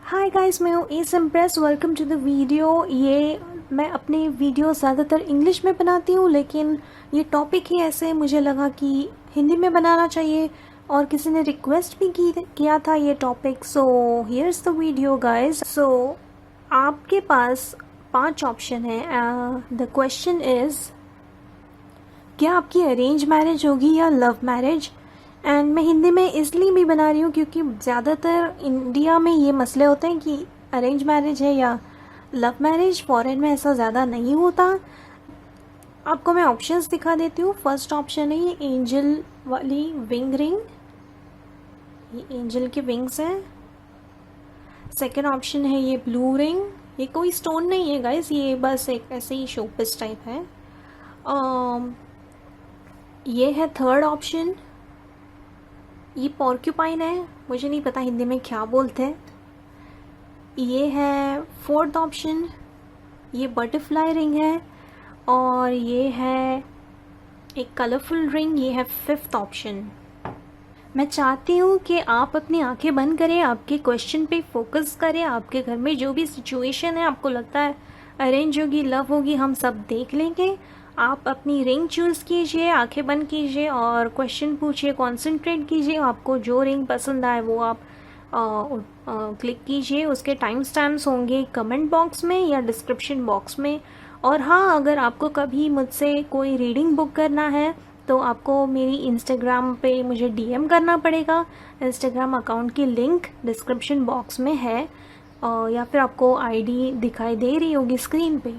हाय guys, मैं हूँ S Impress. Welcome to the video. ये मैं अपने वीडियो ज़्यादातर इंग्लिश में बनाती हूँ, लेकिन ये टॉपिक ही ऐसे मुझे लगा कि हिंदी में बनाना चाहिए और किसी ने रिक्वेस्ट भी किया था ये topic. So here's the video guys. So आपके पास 5 ऑप्शन है। द क्वेश्चन इज़, क्या आपकी अरेंज मैरिज होगी या लव मैरिज? एंड मैं हिंदी में इसलिए भी बना रही हूँ क्योंकि ज़्यादातर इंडिया में ये मसले होते हैं कि अरेंज मैरिज है या लव मैरिज। फॉरेन में ऐसा ज़्यादा नहीं होता। आपको मैं ऑप्शंस दिखा देती हूँ। फर्स्ट ऑप्शन है ये एंजल वाली विंग रिंग, ये एंजल के विंग्स हैं। सेकेंड ऑप्शन है ये ब्लू रिंग। ये कोई स्टोन नहीं है गाइस, ये बस एक ऐसे ही शोपीस टाइप है। ये है थर्ड ऑप्शन, ये पॉर्क्यूपाइन है, मुझे नहीं पता हिंदी में क्या बोलते हैं। ये है फोर्थ ऑप्शन, ये बटरफ्लाई रिंग है। और ये है एक कलरफुल रिंग, ये है फिफ्थ ऑप्शन। मैं चाहती हूँ कि आप अपनी आंखें बंद करें, आपके क्वेश्चन पे फोकस करें। आपके घर में जो भी सिचुएशन है, आपको लगता है अरेंज होगी लव होगी, हम सब देख लेंगे। आप अपनी रिंग चूज़ कीजिए, आंखें बंद कीजिए और क्वेश्चन पूछिए, कंसंट्रेट कीजिए। आपको जो रिंग पसंद आए वो आप क्लिक कीजिए। उसके टाइम स्टैम्प्स होंगे कमेंट बॉक्स में या डिस्क्रिप्शन बॉक्स में। और हाँ, अगर आपको कभी मुझसे कोई रीडिंग बुक करना है तो आपको मेरी इंस्टाग्राम पे मुझे डीएम करना पड़ेगा। इंस्टाग्राम अकाउंट की लिंक डिस्क्रिप्शन बॉक्स में है, या फिर आपको आईडी दिखाई दे रही होगी स्क्रीन पे।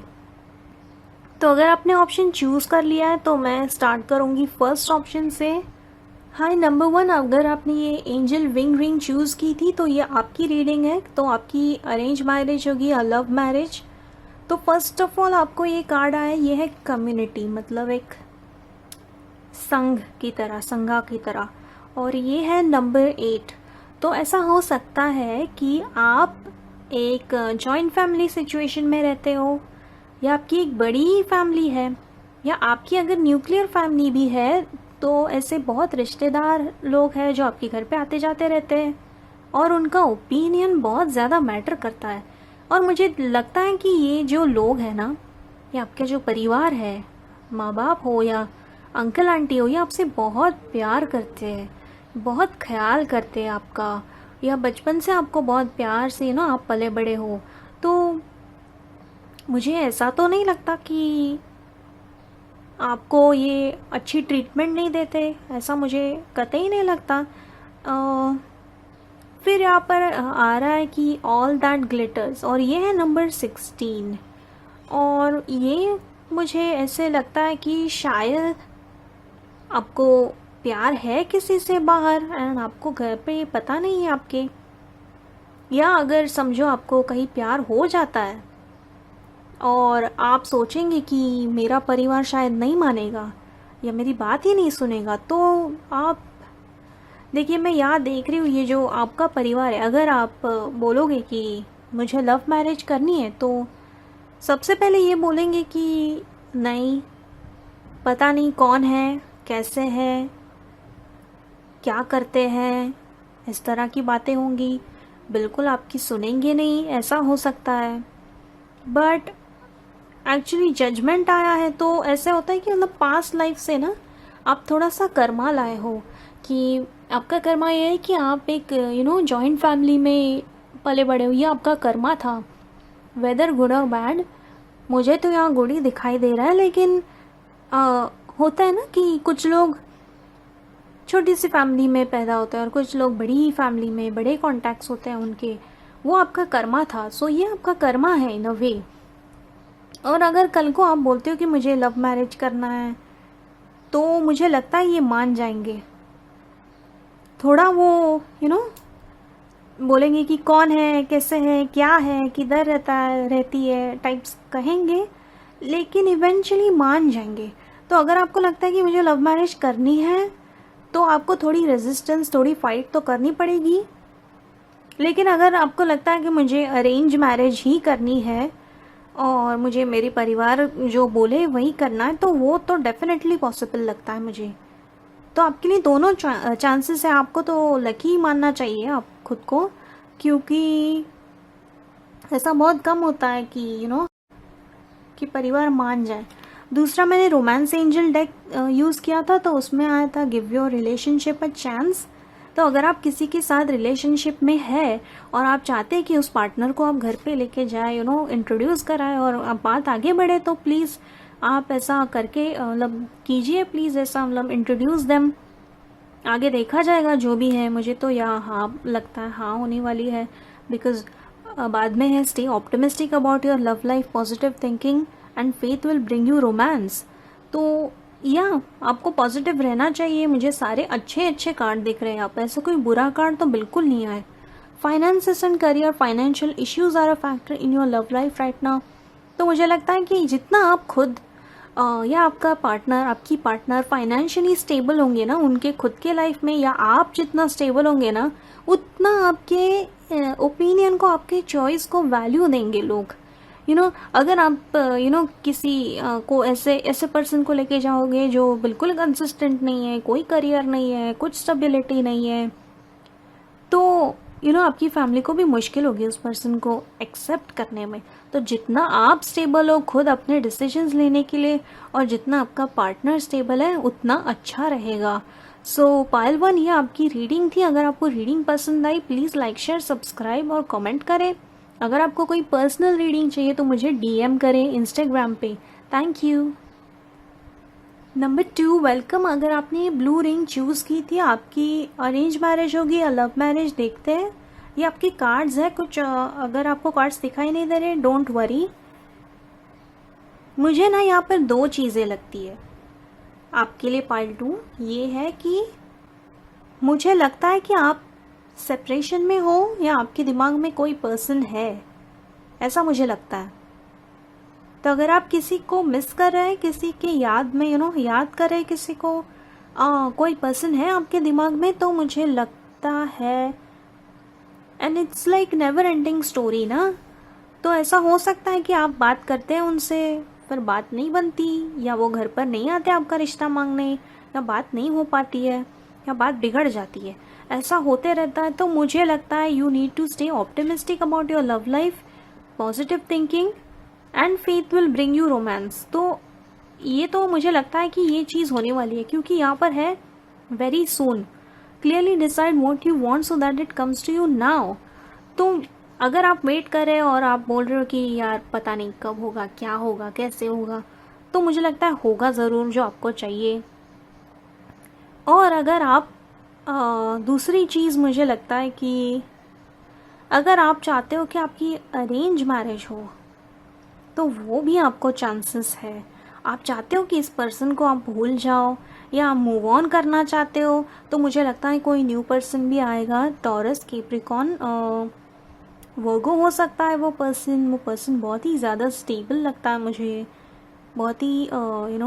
तो अगर आपने ऑप्शन चूज़ कर लिया है तो मैं स्टार्ट करूँगी फर्स्ट ऑप्शन से। हाय नंबर 1, अगर आपने ये एंजल विंग रिंग चूज़ की थी तो ये आपकी रीडिंग है। तो आपकी अरेंज मैरिज होगी या लव मैरिज? तो फर्स्ट ऑफ ऑल आपको ये कार्ड आया, ये है कम्युनिटी, मतलब एक संघ की तरह, संघा की तरह। और ये है नंबर 8। तो ऐसा हो सकता है कि आप एक जॉइंट फैमिली सिचुएशन में रहते हो, या आपकी एक बड़ी फैमिली है, या आपकी अगर न्यूक्लियर फैमिली भी है तो ऐसे बहुत रिश्तेदार लोग हैं जो आपके घर पे आते जाते रहते हैं और उनका ओपिनियन बहुत ज़्यादा मैटर करता है। और मुझे लगता है कि ये जो लोग हैं ना, ये आपका जो परिवार है, माँ बाप हो या अंकल आंटी हो, ये आपसे बहुत प्यार करते हैं, बहुत ख्याल करते हैं आपका, या बचपन से आपको बहुत प्यार से ना आप पले बड़े हो। तो मुझे ऐसा तो नहीं लगता कि आपको ये अच्छी ट्रीटमेंट नहीं देते, ऐसा मुझे कतई नहीं लगता। फिर यहाँ पर आ रहा है कि ऑल दैट ग्लिटर्स, और ये है नंबर 16। और ये मुझे ऐसे लगता है कि शायद आपको प्यार है किसी से बाहर एंड आपको घर पे पता नहीं है आपके, या अगर समझो आपको कहीं प्यार हो जाता है और आप सोचेंगे कि मेरा परिवार शायद नहीं मानेगा या मेरी बात ही नहीं सुनेगा, तो आप देखिए, मैं यहाँ देख रही हूँ ये जो आपका परिवार है, अगर आप बोलोगे कि मुझे लव मैरिज करनी है तो सबसे पहले ये बोलेंगे कि नहीं, पता नहीं कौन है, कैसे है, क्या करते हैं, इस तरह की बातें होंगी। बिल्कुल आपकी सुनेंगे नहीं, ऐसा हो सकता है। बट एक्चुअली जजमेंट आया है तो ऐसे होता है कि मतलब पास्ट लाइफ से ना आप थोड़ा सा कर्मा लाए हो, कि आपका कर्मा ये है कि आप एक जॉइंट फैमिली में पले बड़े हो, ये आपका कर्मा था। वेदर गुड और बैड, मुझे तो यहाँ गुड ही दिखाई दे रहा है, लेकिन होता है ना कि कुछ लोग छोटी सी फैमिली में पैदा होते हैं और कुछ लोग बड़ी फैमिली में, बड़े कॉन्टैक्ट्स होते हैं उनके, वो आपका कर्मा था। सो ये आपका कर्मा है इन अ वे। और अगर कल को आप बोलते हो कि मुझे लव मैरिज करना है तो मुझे लगता है ये मान जाएंगे। थोड़ा वो बोलेंगे कि कौन है, कैसे है, क्या है, किधर रहता है, रहती है टाइप्स कहेंगे, लेकिन इवेंचुअली मान जाएंगे। तो अगर आपको लगता है कि मुझे लव मैरिज करनी है तो आपको थोड़ी रेजिस्टेंस, थोड़ी फाइट तो करनी पड़ेगी। लेकिन अगर आपको लगता है कि मुझे अरेंज मैरिज ही करनी है और मुझे मेरे परिवार जो बोले वही करना है, तो वो तो डेफिनेटली पॉसिबल लगता है मुझे। तो आपके लिए दोनों चांसेस है, आपको तो लकी मानना चाहिए आप खुद को, क्योंकि ऐसा बहुत कम होता है कि कि परिवार मान जाए। दूसरा, मैंने रोमांस एंजल डेक यूज़ किया था, तो उसमें आया था give your relationship a chance. तो अगर आप किसी के साथ रिलेशनशिप में है और आप चाहते हैं कि उस पार्टनर को आप घर पे लेके जाए, इंट्रोड्यूस कराए और आप बात आगे बढ़े, तो प्लीज़ आप ऐसा करके मतलब कीजिए, प्लीज़ ऐसा मतलब इंट्रोड्यूस देम। आगे देखा जाएगा जो भी है। मुझे तो हाँ लगता है, हाँ होने वाली है। बिकॉज बाद में है stay optimistic about your love life, positive thinking and faith will bring you romance. तो आपको पॉजिटिव रहना चाहिए। मुझे सारे अच्छे अच्छे कार्ड दिख रहे हैं यहाँ पे, ऐसा कोई बुरा कार्ड तो बिल्कुल नहीं आए। Finances and career, financial issues are a factor in your love life right now. तो मुझे लगता है कि जितना आप खुद या आपका पार्टनर, आपकी पार्टनर फाइनेंशियली स्टेबल होंगे ना उनके खुद के लाइफ में, या आप जितना स्टेबल होंगे ना, उतना आपके ओपिनियन को, आपके चॉइस को वैल्यू देंगे लोग। अगर आप किसी को ऐसे पर्सन को लेके जाओगे जो बिल्कुल कंसिस्टेंट नहीं है, कोई करियर नहीं है, कुछ स्टेबिलिटी नहीं है, तो आपकी फैमिली को भी मुश्किल होगी उस पर्सन को एक्सेप्ट करने में। तो जितना आप स्टेबल हो खुद अपने डिसीजंस लेने के लिए, और जितना आपका पार्टनर स्टेबल है, उतना अच्छा रहेगा। सो पायल 1, ये आपकी रीडिंग थी। अगर आपको रीडिंग पसंद आई, प्लीज़ लाइक शेयर सब्सक्राइब और कमेंट करें। अगर आपको कोई पर्सनल रीडिंग चाहिए तो मुझे DM करें इंस्टाग्राम पे। Thank you. Number 2, welcome. अगर आपने ये ब्लू रिंग चूज़ की थी, आपकी अरेंज मैरिज होगी या लव मैरिज, देखते हैं। ये आपके कार्ड्स है कुछ। अगर आपको कार्ड्स दिखाई नहीं दे रहे, डोंट वरी। मुझे ना यहाँ पर 2 चीज़ें लगती है आपके लिए पार्ट 2। ये है कि मुझे लगता है कि आप सेपरेशन में हो या आपके दिमाग में कोई पर्सन है, ऐसा मुझे लगता है। तो अगर आप किसी को मिस कर रहे हैं, किसी के याद में याद कर रहे हैं किसी को, कोई पर्सन है आपके दिमाग में, तो मुझे लगता है, and it's like never ending story ना। तो ऐसा हो सकता है कि आप बात करते हैं उनसे, पर बात नहीं बनती, या वो घर पर नहीं आते आपका रिश्ता मांगने, या बात नहीं हो पाती है, या बात बिगड़ जाती है। ऐसा होते रहता है। तो मुझे लगता है you need to stay optimistic about your love life, positive thinking and faith will bring you romance. तो ये तो मुझे लगता है कि ये चीज़ होने वाली है, क्योंकि यहाँ पर है very soon, clearly decide what you want so that it comes to you now. तो अगर आप वेट कर रहे हो और आप बोल रहे हो कि यार पता नहीं कब होगा, क्या होगा, कैसे होगा, तो मुझे लगता है होगा ज़रूर जो आपको चाहिए। और अगर आप दूसरी चीज़ मुझे लगता है कि अगर आप चाहते हो कि आपकी अरेंज मैरिज हो, तो वो भी आपको चांसेस है। आप चाहते हो कि इस पर्सन को आप भूल जाओ या आप मूव ऑन करना चाहते हो, तो मुझे लगता है कोई न्यू पर्सन भी आएगा। टॉरस, कैप्रिकॉर्न, वर्गो हो सकता है वो पर्सन बहुत ही ज़्यादा स्टेबल लगता है मुझे, बहुत ही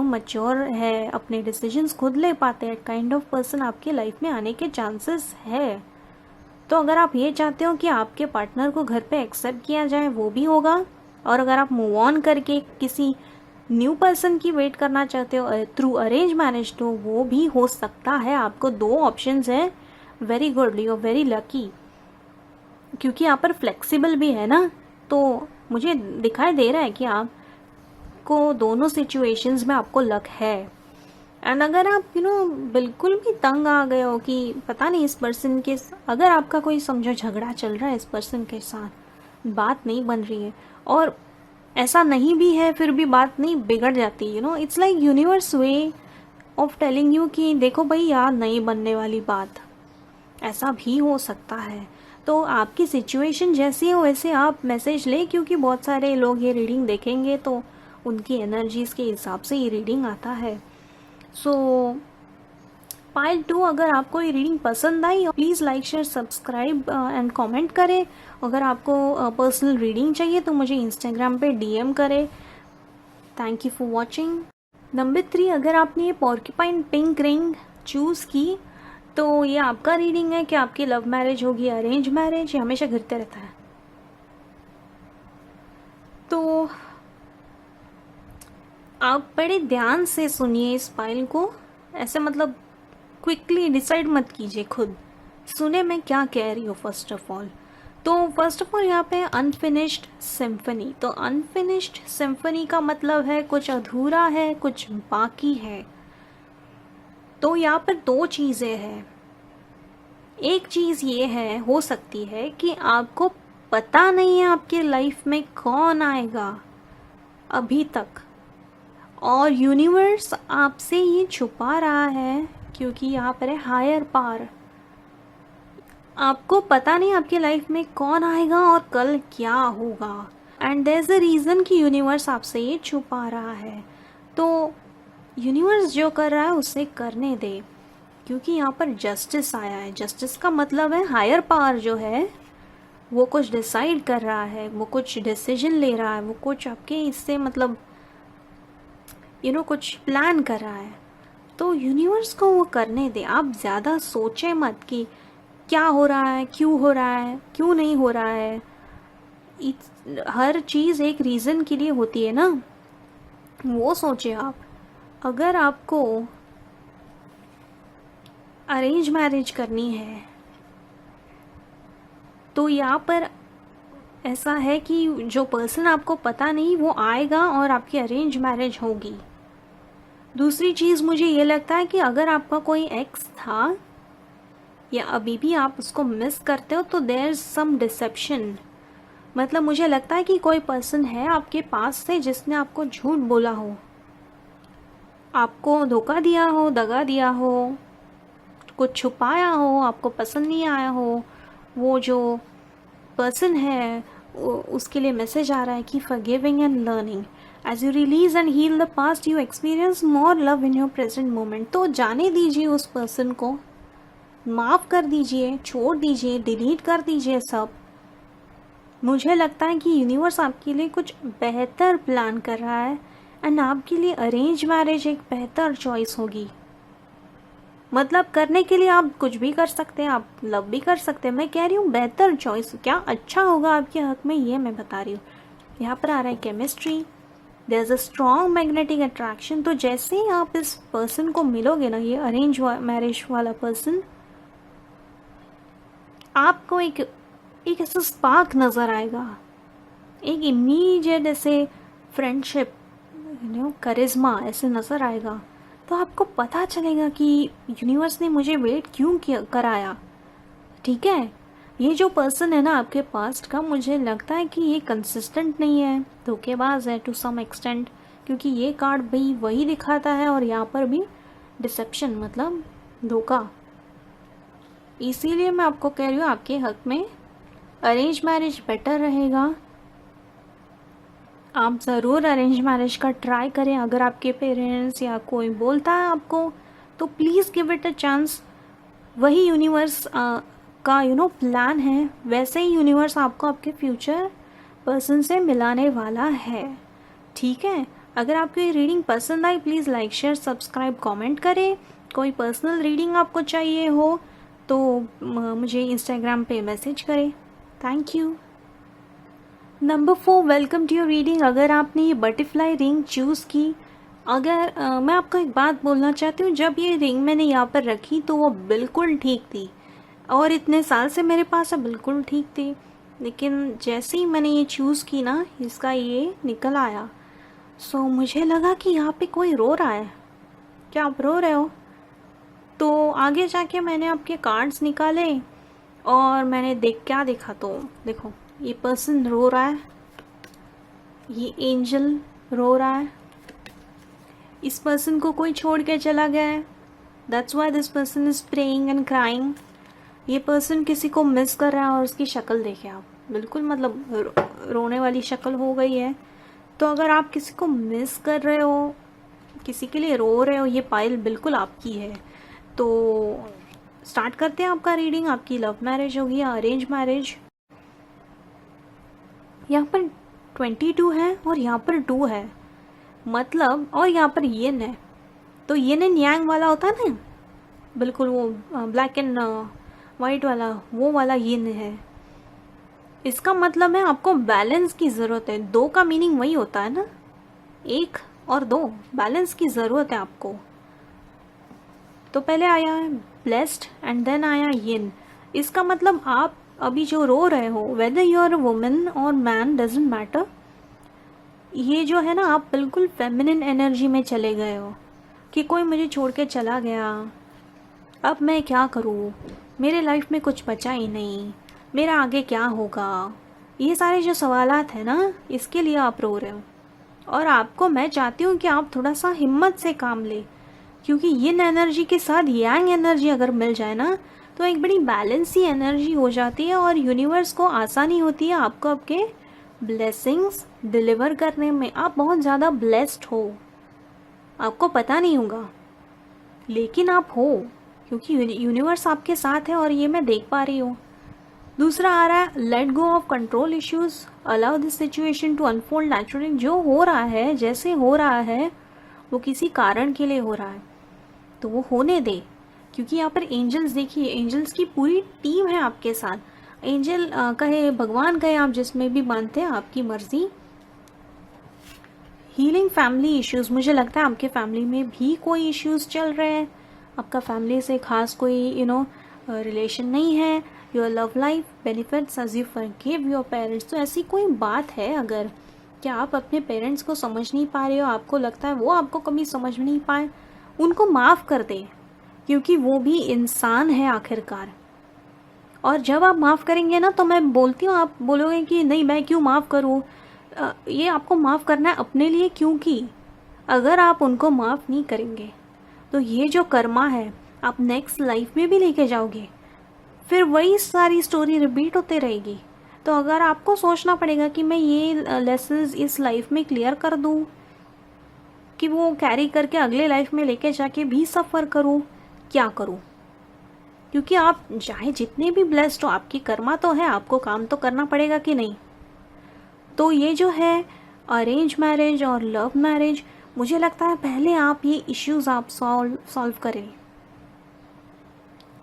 मैच्योर है, अपने डिसीजंस खुद ले पाते हैं, काइंड ऑफ पर्सन आपके लाइफ में आने के चांसेस है। तो अगर आप ये चाहते हो कि आपके पार्टनर को घर पे एक्सेप्ट किया जाए, वो भी होगा। और अगर आप मूव ऑन करके किसी न्यू पर्सन की वेट करना चाहते हो थ्रू अरेंज मैरिज, तो वो भी हो सकता है। आपको 2 ऑप्शंस हैं। Very good, you are very lucky, क्योंकि यहाँ पर फ्लेक्सिबल भी है ना। तो मुझे दिखाई दे रहा है कि आपको दोनों सिचुएशंस में आपको लक है। एंड अगर आप बिल्कुल भी तंग आ गए हो कि पता नहीं इस पर्सन के, अगर आपका कोई समझो झगड़ा चल रहा है इस पर्सन के साथ, बात नहीं बन रही है, और ऐसा नहीं भी है फिर भी बात नहीं बिगड़ जाती, it's like universe way of telling you कि देखो भाई यार नहीं बनने वाली बात, ऐसा भी हो सकता है। तो आपकी सिचुएशन जैसी हो वैसे आप मैसेज ले, क्योंकि बहुत सारे लोग ये रीडिंग देखेंगे तो उनकी एनर्जीज के हिसाब से ये रीडिंग आता है। सो पार्ट 2, अगर आपको ये रीडिंग पसंद आई, please like share subscribe and comment करें। अगर आपको पर्सनल रीडिंग चाहिए तो मुझे इंस्टाग्राम पे DM करें। Thank you for watching. Number 3, अगर आपने ये पॉर्क्यूपाइन पिंक रिंग चूज़ की, तो ये आपका रीडिंग है कि आपकी लव मैरिज होगी, अरेंज मैरिज, ये हमेशा घिरते रहता है। तो आप बड़े ध्यान से सुनिए इस फाइल को, ऐसे मतलब क्विकली डिसाइड मत कीजिए, खुद सुने मैं क्या कह रही हूँ फर्स्ट ऑफ ऑल। तो फर्स्ट ऑफ ऑल यहाँ पे अनफिनिश्ड सिम्फनी। तो अनफिनिश्ड सिम्फनी का मतलब है कुछ अधूरा है, कुछ बाकी है। तो यहाँ पर दो चीज़ें हैं। एक चीज़ ये है, हो सकती है कि आपको पता नहीं है आपकी लाइफ में कौन आएगा अभी तक, और यूनिवर्स आपसे ये छुपा रहा है क्योंकि यहाँ पर है हायर पावर। आपको पता नहीं आपकी लाइफ में कौन आएगा और कल क्या होगा, and there is a reason कि यूनिवर्स आपसे ये छुपा रहा है। तो यूनिवर्स जो कर रहा है उसे करने दे, क्योंकि यहाँ पर जस्टिस आया है। जस्टिस का मतलब है हायर पावर जो है वो कुछ डिसाइड कर रहा है, वो कुछ डिसीजन ले रहा है, वो कुछ आपके इससे मतलब कुछ प्लान कर रहा है। तो यूनिवर्स को वो करने दे। आप ज़्यादा सोचें मत कि क्या हो रहा है, क्यों हो रहा है, क्यों नहीं हो रहा है। हर चीज़ एक रीज़न के लिए होती है ना, वो सोचे आप। अगर आपको अरेंज मैरिज करनी है तो यहाँ पर ऐसा है कि जो पर्सन आपको पता नहीं वो आएगा और आपकी अरेंज मैरिज होगी। दूसरी चीज़ मुझे ये लगता है कि अगर आपका कोई एक्स था या अभी भी आप उसको मिस करते हो तो देयर इज़ सम डिसेप्शन। मतलब मुझे लगता है कि कोई पर्सन है आपके पास से जिसने आपको झूठ बोला हो, आपको धोखा दिया हो, दगा दिया हो, कुछ छुपाया हो, आपको पसंद नहीं आया हो। वो जो पर्सन है उसके लिए मैसेज आ रहा है कि forgiving and learning as you release and heal the past you experience more love in your present moment। तो जाने दीजिए उस पर्सन को, माफ़ कर दीजिए, छोड़ दीजिए, डिलीट कर दीजिए सब। मुझे लगता है कि यूनिवर्स आपके लिए कुछ बेहतर प्लान कर रहा है, एंड आपके लिए अरेंज मैरिज एक बेहतर चॉइस होगी। मतलब करने के लिए आप कुछ भी कर सकते हैं, आप लव भी कर सकते हैं। मैं कह रही हूँ बेहतर चॉइस, क्या अच्छा होगा आपके हक में ये मैं बता रही हूँ। यहाँ पर आ रहा है chemistry, there is a strong magnetic attraction. तो जैसे ही आप इस पर्सन को मिलोगे ना, ये अरेंज मैरिज वाला पर्सन, आपको एक ऐसा स्पार्क नज़र आएगा, एक इमीडिएट ऐसे फ्रेंडशिप, करिश्मा ऐसे नज़र आएगा। तो आपको पता चलेगा कि यूनिवर्स ने मुझे वेट क्यों कराया। ठीक है, ये जो पर्सन है ना आपके पास्ट का, मुझे लगता है कि ये कंसिस्टेंट नहीं है, धोखेबाज है टू सम एक्सटेंट, क्योंकि ये कार्ड भी वही दिखाता है और यहाँ पर भी डिसेप्शन मतलब धोखा। इसीलिए मैं आपको कह रही हूँ आपके हक में अरेंज मैरिज बेटर रहेगा। आप ज़रूर अरेंज मैरिज का ट्राई करें। अगर आपके पेरेंट्स या कोई बोलता है आपको तो please give it a chance. वही यूनिवर्स का प्लान है, वैसे ही यूनिवर्स आपको आपके फ्यूचर पर्सन से मिलाने वाला है। ठीक है, अगर आपको ये रीडिंग पसंद आई please like share subscribe comment करें। कोई पर्सनल रीडिंग आपको चाहिए हो तो मुझे इंस्टाग्राम पे मैसेज करें। Thank you. Number 4, welcome to your reading. अगर आपने ये बटरफ्लाई रिंग चूज़ की, अगर मैं आपको एक बात बोलना चाहती हूँ, जब ये रिंग मैंने यहाँ पर रखी तो वो बिल्कुल ठीक थी और इतने साल से मेरे पास है, बिल्कुल ठीक थी। लेकिन जैसे ही मैंने ये चूज़ की ना, इसका ये निकल आया। सो मुझे लगा कि यहाँ पे कोई रो रहा है। क्या आप रो रहे हो? तो आगे जाके मैंने आपके कार्ड्स निकाले और मैंने क्या देखा, तो देखो ये पर्सन रो रहा है, ये एंजल रो रहा है, इस पर्सन को कोई छोड़ के चला गया है, that's why this person is praying and crying. ये पर्सन किसी को मिस कर रहा है और उसकी शक्ल देखे आप, बिल्कुल मतलब रोने वाली शक्ल हो गई है। तो अगर आप किसी को मिस कर रहे हो, किसी के लिए रो रहे हो, ये पाइल बिल्कुल आपकी है। तो स्टार्ट करते हैं आपका रीडिंग। आपकी लव मैरिज होगी या अरेंज मैरिज? यहाँ पर 22 है और यहाँ पर 2 है, मतलब, और यहाँ पर येन है। तो येन एंड यांग वाला होता है ना, बिल्कुल वो ब्लैक एंड वाइट वाला, वो वाला येन है। इसका मतलब है आपको बैलेंस की ज़रूरत है। 2 का मीनिंग वही होता है ना, 1 और 2, बैलेंस की ज़रूरत है आपको। तो पहले आया है ब्लेस्ड एंड देन आया येन। इसका मतलब आप अभी जो रो रहे हो, whether you are a woman और मैन डजेंट मैटर, ये जो है ना, आप बिल्कुल फेमिनिन एनर्जी में चले गए हो कि कोई मुझे छोड़ के चला गया, अब मैं क्या करूँ, मेरे लाइफ में कुछ बचा ही नहीं, मेरा आगे क्या होगा। ये सारे जो सवालात हैं ना, इसके लिए आप रो रहे हो। और आपको मैं चाहती हूँ कि आप थोड़ा सा हिम्मत से काम ले, क्योंकि यिन एनर्जी के साथ यांग एनर्जी अगर मिल जाए ना, तो एक बड़ी बैलेंस सी एनर्जी हो जाती है और यूनिवर्स को आसानी होती है आपको आपके ब्लेसिंग्स डिलीवर करने में। आप बहुत ज़्यादा ब्लेस्ड हो, आपको पता नहीं होगा, लेकिन आप हो, क्योंकि यूनिवर्स आपके साथ है और ये मैं देख पा रही हूँ। दूसरा आ रहा है, let go of control issues, allow this situation to unfold naturally. जो हो रहा है, जैसे हो रहा है, वो किसी कारण के लिए हो रहा है, तो वो होने दे। क्योंकि यहाँ पर एंजल्स देखिए, एंजल्स की पूरी टीम है आपके साथ। एंजल कहे, भगवान कहे, आप जिसमें भी मानते हैं, आपकी मर्जी। हीलिंग फैमिली इश्यूज, मुझे लगता है आपके फैमिली में भी कोई इश्यूज चल रहे हैं, आपका फैमिली से खास कोई रिलेशन नहीं है। Your love life benefits as you forgive your parents. तो ऐसी कोई बात है अगर क्या आप अपने पेरेंट्स को समझ नहीं पा रहे हो, आपको लगता है वो आपको कभी समझ नहीं पाए, उनको माफ़ कर दे, क्योंकि वो भी इंसान है आखिरकार। और जब आप माफ़ करेंगे ना, तो मैं बोलती हूँ, आप बोलोगे कि नहीं मैं क्यों माफ़ करूँ, ये आपको माफ़ करना है अपने लिए, क्योंकि अगर आप उनको माफ़ नहीं करेंगे तो ये जो कर्मा है आप नेक्स्ट लाइफ में भी लेके जाओगे, फिर वही सारी स्टोरी रिपीट होते रहेगी। तो अगर आपको सोचना पड़ेगा कि मैं ये लेसन्स इस लाइफ में क्लियर कर दूँ, कि वो कैरी करके अगले लाइफ में लेके जाके भी सफ़र करूँ, क्या करूँ, क्योंकि आप चाहे जितने भी ब्लेस्ड हो, आपकी कर्मा तो है, आपको काम तो करना पड़ेगा कि नहीं। तो ये जो है अरेंज मैरिज और लव मैरिज, मुझे लगता है पहले आप ये इश्यूज आप सॉल्व करें।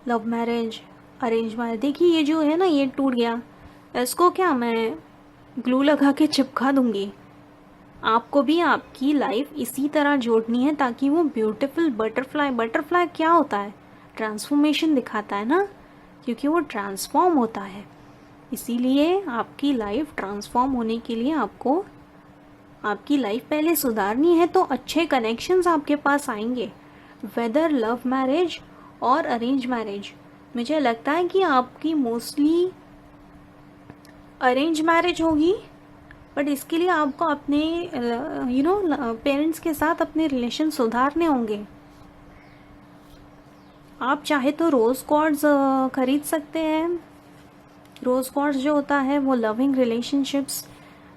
लव मैरिज, अरेंज मैरिज, देखिए ये जो है ना, ये टूट गया, इसको क्या मैं ग्लू लगा के चिपका दूंगी। आपको भी आपकी लाइफ इसी तरह जोड़नी है ताकि वो ब्यूटीफुल बटरफ्लाई क्या होता है, ट्रांसफॉर्मेशन दिखाता है ना, क्योंकि वो ट्रांसफॉर्म होता है। इसीलिए आपकी लाइफ ट्रांसफॉर्म होने के लिए आपको आपकी लाइफ पहले सुधारनी है, तो अच्छे कनेक्शंस आपके पास आएंगे, वेदर लव मैरिज और अरेंज मैरिज। मुझे लगता है कि आपकी मोस्टली अरेंज मैरिज होगी, बट इसके लिए आपको अपने पेरेंट्स के साथ अपने रिलेशन सुधारने होंगे। आप चाहे तो रोज़ क्वार्ट्स खरीद सकते हैं। रोज़ क्वार्ट्स जो होता है वो लविंग रिलेशनशिप्स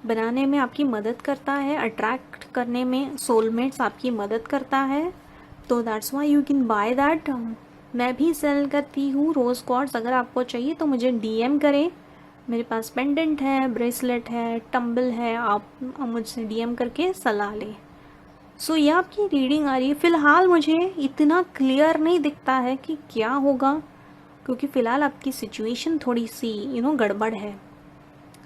बनाने में आपकी मदद करता है, अट्रैक्ट करने में सोलमेट्स आपकी मदद करता है, तो that's why you can by that. मैं भी सेल करती हूँ रोज़ क्वार्ट्स, अगर आपको चाहिए तो मुझे डीएम करें, मेरे पास पेंडेंट है, ब्रेसलेट है, टम्बल है, आप मुझसे डीएम करके सलाह लें। सो ये आपकी रीडिंग आ रही है। फ़िलहाल मुझे इतना क्लियर नहीं दिखता है कि क्या होगा, क्योंकि फ़िलहाल आपकी सिचुएशन थोड़ी सी गड़बड़ है।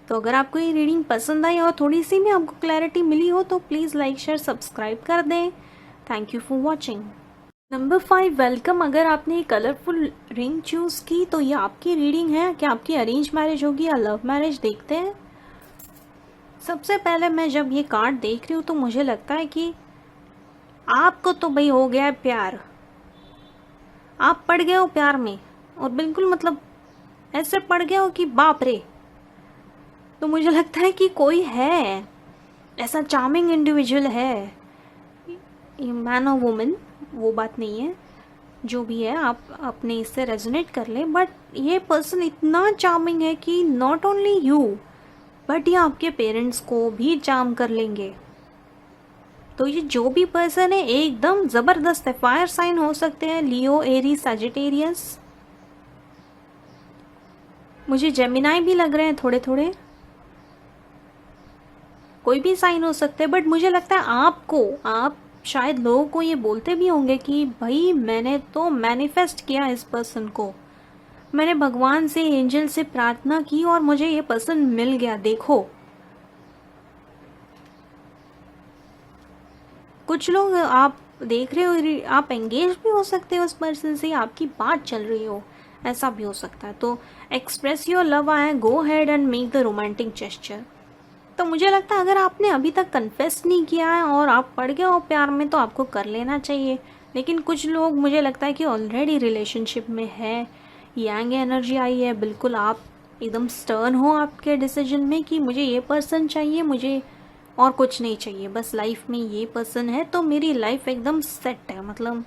तो अगर आपको ये रीडिंग पसंद आई और थोड़ी सी भी आपको क्लैरिटी मिली हो तो प्लीज़ लाइक शेयर सब्सक्राइब कर दें। Thank you for watching. Number 5, welcome. अगर आपने कलरफुल रिंग चूज़ की तो ये आपकी रीडिंग है। क्या आपकी अरेंज मैरिज होगी या लव मैरिज, देखते हैं। सबसे पहले मैं जब ये कार्ड देख रही हूँ तो मुझे लगता है कि आपको तो भाई हो गया है प्यार, आप पड़ गए हो प्यार में, और बिल्कुल मतलब ऐसे पड़ गए हो कि बाप रे। तो मुझे लगता है कि कोई है ऐसा चार्मिंग इंडिविजुअल है, मैन और वुमेन वो बात नहीं है, जो भी है आप अपने इससे रेजोनेट कर लें। बट ये पर्सन इतना चार्मिंग है कि नॉट ओनली यू बट ये आपके पेरेंट्स को भी चार्म कर लेंगे। तो ये जो भी पर्सन है एकदम ज़बरदस्त है। फायर साइन हो सकते हैं, लियो, एरी, सजिटेरियस, मुझे जेमिनाई भी लग रहे हैं थोड़े थोड़े, कोई भी साइन हो सकते हैं। बट मुझे लगता है आप शायद लोगों को ये बोलते भी होंगे कि भाई मैंने तो मैनिफेस्ट किया इस पर्सन को, मैंने भगवान से, एंजल से प्रार्थना की और मुझे ये पर्सन मिल गया। देखो, कुछ लोग आप देख रहे हो, आप एंगेज भी हो सकते हो उस पर्सन से, आपकी बात चल रही हो, ऐसा भी हो सकता है। तो एक्सप्रेस योर लव है, go ahead and make the romantic gesture. तो मुझे लगता है अगर आपने अभी तक कन्फेस नहीं किया है और आप पड़ गए हो प्यार में तो आपको कर लेना चाहिए। लेकिन कुछ लोग मुझे लगता है कि ऑलरेडी रिलेशनशिप में है, यांग एनर्जी आई है, बिल्कुल आप एकदम स्टर्न हो आपके डिसीजन में कि मुझे ये पर्सन चाहिए, मुझे और कुछ नहीं चाहिए, बस लाइफ में ये पर्सन है तो मेरी लाइफ एकदम सेट है। मतलब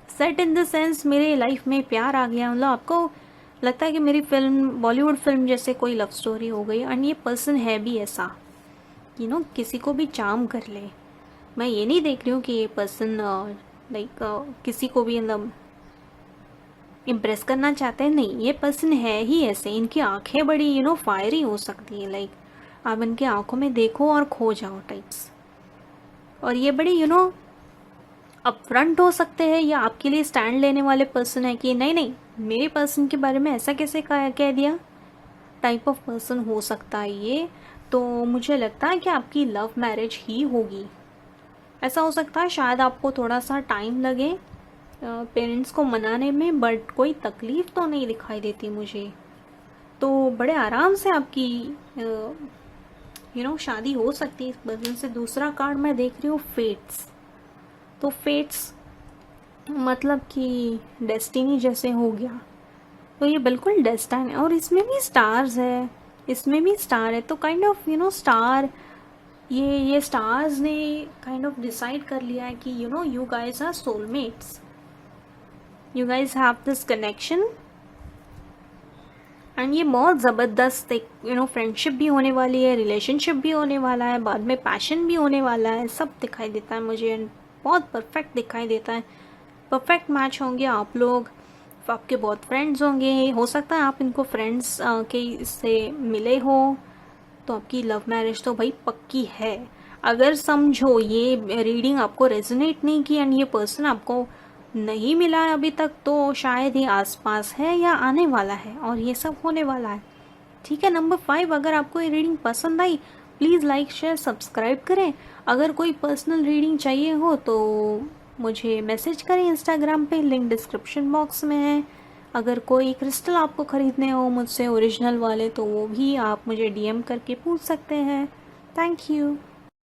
सेट इन द सेंस मेरे लाइफ में प्यार आ गया। मतलब आपको लगता है कि मेरी फिल्म बॉलीवुड फिल्म जैसे कोई लव स्टोरी हो गई एंड ये पर्सन है भी ऐसा, किसी को भी चार्म कर ले। मैं ये नहीं देख रही हूँ कि ये पर्सन लाइक किसी को भी मतलब इम्प्रेस करना चाहते हैं, नहीं, ये पर्सन है ही ऐसे। इनकी आंखें बड़ी फायरी हो सकती है, लाइक आप इनकी आंखों में देखो और खो जाओ टाइप्स। और ये बड़ी अपफ्रंट हो सकते हैं या आपके लिए स्टैंड लेने वाले पर्सन है कि नहीं नहीं मेरे पर्सन के बारे में ऐसा कैसे कह दिया टाइप ऑफ पर्सन हो सकता है ये। तो मुझे लगता है कि आपकी लव मैरिज ही होगी। ऐसा हो सकता है शायद आपको थोड़ा सा टाइम लगे पेरेंट्स को मनाने में, बट कोई तकलीफ तो नहीं दिखाई देती मुझे। तो बड़े आराम से आपकी शादी हो सकती है इस पर्सन से। दूसरा कार्ड मैं देख रही हूँ फेट्स। तो फेट्स मतलब कि डेस्टिनी जैसे हो गया, तो ये बिल्कुल डेस्टिनी है। और इसमें भी स्टार्स है, इसमें भी स्टार है। तो काइंड ऑफ स्टार, ये स्टार्स ने काइंड ऑफ डिसाइड कर लिया है कि you guys are soulmates, you guys have this connection. And ये बहुत ज़बरदस्त एक फ्रेंडशिप भी होने वाली है, रिलेशनशिप भी होने वाला है, बाद में पैशन भी होने वाला है, सब दिखाई देता है मुझे। एंड बहुत परफेक्ट दिखाई देता है, परफेक्ट मैच होंगे आप लोग। आपके बहुत फ्रेंड्स होंगे, हो सकता है आप इनको फ्रेंड्स के से मिले हो, तो आपकी लव मैरिज तो भाई पक्की है। अगर समझो ये रीडिंग आपको रेजोनेट नहीं की एंड ये पर्सन आपको नहीं मिला है अभी तक, तो शायद ये आसपास है या आने वाला है और ये सब होने वाला है। ठीक है। नंबर 5, अगर आपको ये रीडिंग पसंद आई प्लीज़ लाइक शेयर सब्सक्राइब करें। अगर कोई पर्सनल रीडिंग चाहिए हो तो मुझे मैसेज करें इंस्टाग्राम पे, लिंक डिस्क्रिप्शन बॉक्स में है। अगर कोई क्रिस्टल आपको ख़रीदने हो मुझसे ओरिजिनल वाले तो वो भी आप मुझे डीएम करके पूछ सकते हैं। Thank you.